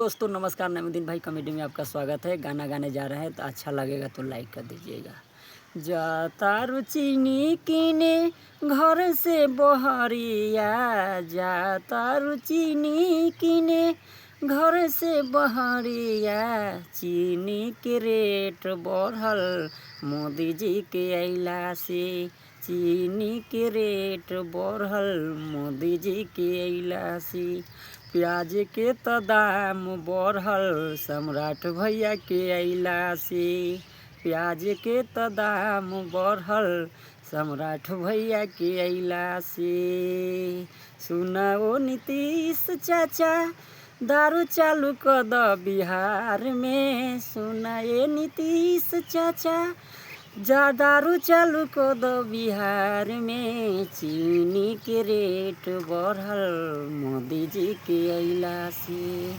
दोस्तों नमस्कार, नईमुद्दीन भाई कॉमेडी में आपका स्वागत है। गाना गाने जा रहे हैं तो अच्छा लगेगा तो लाइक कर दीजिएगा। जाता चीनी कीने घर से बहरिया, जाता चीनी कीने घर से बहरिया, चीनी के रेट बढ़ल मोदी जी के अइला से, चीनी के रेट बढ़ल मोदी जी के अइला से, प्याज के त दाम बढ़ल सम्राट भैया के अइला से, प्याज के त दाम बढ़ल सम्राट भैया के अइला से। सुनाओ नीतीश चाचा दारू चालू कर द बिहार में, सुनाए नीतीश चाचा दारू चालू कर दो बिहार में, चीनी के रेट बढ़ल मोदी जी के अइला से।